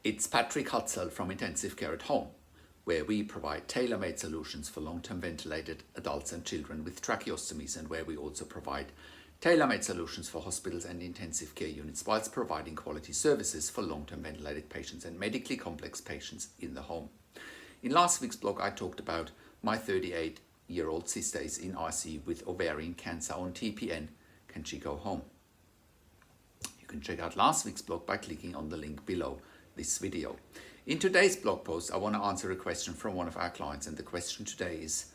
It's Patrik from Intensive Care at Home, where we provide tailor-made solutions for long-term ventilated adults and children with tracheostomies, and where we also provide tailor-made solutions for hospitals and intensive care units, whilst providing quality services for long-term ventilated patients and medically complex patients in the home. In last week's blog, I talked about my 38-year-old sister is in ICU with ovarian cancer on TPN. Can she go home? You can check out last week's blog by clicking on the link below this video. In today's blog post, I want to answer a question from one of our clients, and the question today is: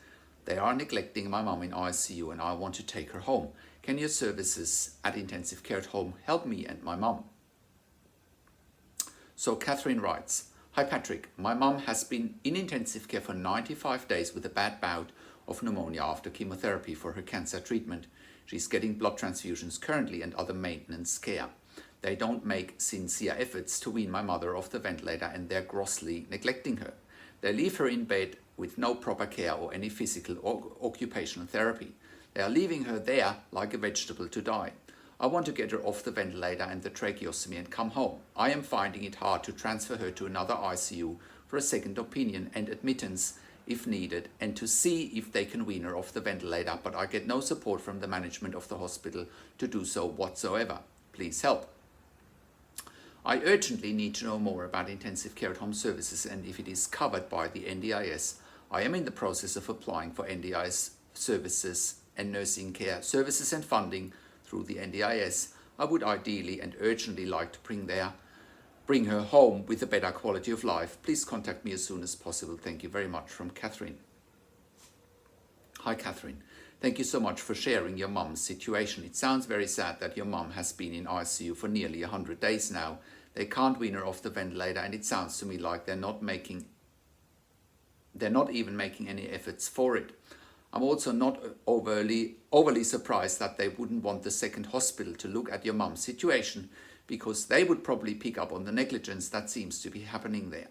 they are neglecting my mum in ICU and I want to take her home. Can your services at Intensive Care at Home help me and my mum? So Catherine writes, "Hi Patrik, my mum has been in intensive care for 95 days with a bad bout of pneumonia after chemotherapy for her cancer treatment. She's getting blood transfusions currently and other maintenance care. They don't make sincere efforts to wean my mother off the ventilator and they're grossly neglecting her. They leave her in bed with no proper care or any physical or occupational therapy. They are leaving her there like a vegetable to die. I want to get her off the ventilator and the tracheostomy and come home. I am finding it hard to transfer her to another ICU for a second opinion and admittance if needed, and to see if they can wean her off the ventilator, but I get no support from the management of the hospital to do so whatsoever. Please help. I urgently need to know more about intensive care at home services and if it is covered by the NDIS. I am in the process of applying for NDIS services and nursing care services and funding through the NDIS. I would ideally and urgently like to bring her home with a better quality of life. Please contact me as soon as possible. Thank you very much." From Catherine. Hi Catherine. Thank you so much for sharing your mum's situation. It sounds very sad that your mum has been in ICU for nearly 100 days now. They can't wean her off the ventilator, and it sounds to me like they're not even making any efforts for it. I'm also not overly surprised that they wouldn't want the second hospital to look at your mum's situation, because they would probably pick up on the negligence that seems to be happening there.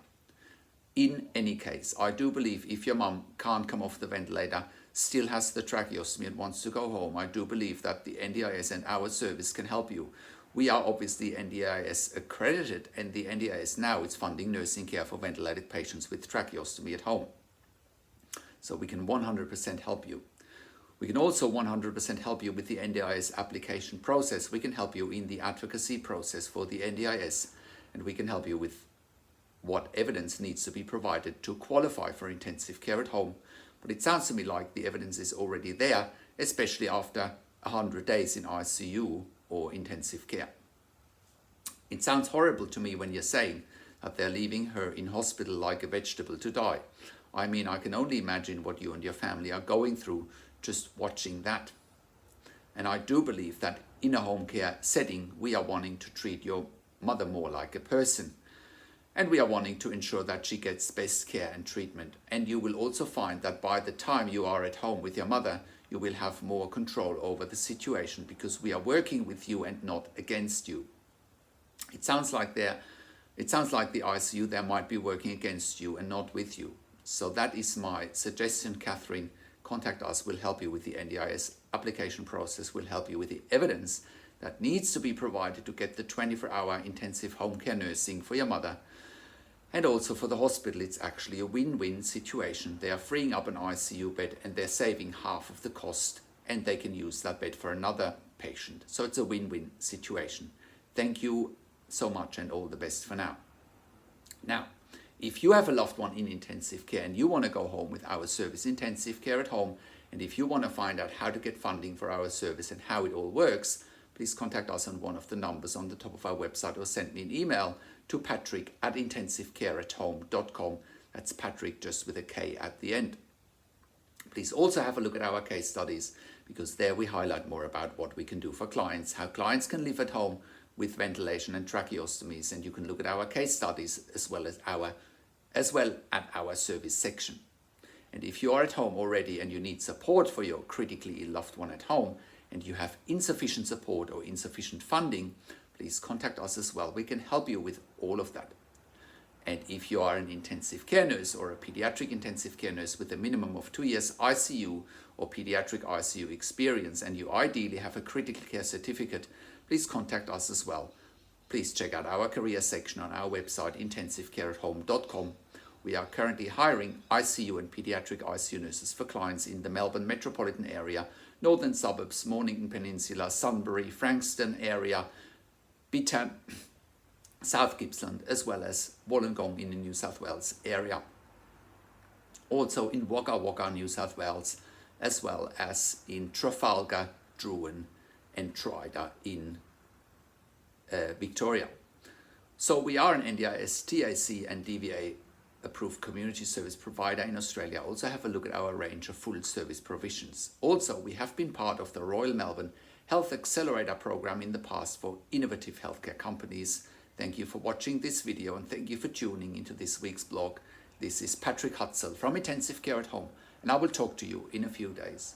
In any case, I do believe if your mum can't come off the ventilator, still has the tracheostomy and wants to go home, I do believe that the NDIS and our service can help you. We are obviously NDIS accredited, and the NDIS now is funding nursing care for ventilated patients with tracheostomy at home. So we can 100% help you. We can also 100% help you with the NDIS application process. We can help you in the advocacy process for the NDIS, and we can help you with what evidence needs to be provided to qualify for intensive care at home. But it sounds to me like the evidence is already there, especially after 100 days in ICU or intensive care. It sounds horrible to me when you're saying that they're leaving her in hospital like a vegetable to die. I mean, I can only imagine what you and your family are going through just watching that. And I do believe that in a home care setting, we are wanting to treat your mother more like a person. And we are wanting to ensure that she gets best care and treatment. And you will also find that by the time you are at home with your mother, you will have more control over the situation, because we are working with you and not against you. It sounds like the ICU there might be working against you and not with you. So that is my suggestion, Catherine. Contact us. We'll help you with the NDIS application process. We'll help you with the evidence that needs to be provided to get the 24-hour intensive home care nursing for your mother. And also for the hospital, it's actually a win-win situation. They are freeing up an ICU bed and they're saving half of the cost, and they can use that bed for another patient. So it's a win-win situation. Thank you so much and all the best for now. Now, if you have a loved one in intensive care and you want to go home with our service, Intensive Care at Home, and if you want to find out how to get funding for our service and how it all works, please contact us on one of the numbers on the top of our website, or send me an email to patrik@intensivecareathome.com. That's Patrik just with a K at the end. Please also have a look at our case studies, because there we highlight more about what we can do for clients, how clients can live at home with ventilation and tracheostomies, and you can look at our case studies as well at our service section. And if you are at home already and you need support for your critically ill loved one at home, and you have insufficient support or insufficient funding, please contact us as well. We can help you with all of that. And if you are an intensive care nurse or a pediatric intensive care nurse with a minimum of 2 years ICU or pediatric ICU experience, and you ideally have a critical care certificate, please contact us as well. please check out our career section on our website intensivecareathome.com. We are currently hiring ICU and pediatric ICU nurses for clients in the Melbourne metropolitan area, northern suburbs, Mornington Peninsula, Sunbury, Frankston area, Bitan, South Gippsland, as well as Wollongong in the New South Wales area. Also in Wagga Wagga, New South Wales, as well as in Trafalgar, Druin and Tryda in Victoria. So we are an NDIS, TAC and DVA approved community service provider in Australia. Also have a look at our range of full service provisions. Also, we have been part of the Royal Melbourne Health Accelerator program in the past for innovative healthcare companies. Thank you for watching this video and thank you for tuning into this week's blog. This is Patrik Hutzel from Intensive Care at Home, and I will talk to you in a few days.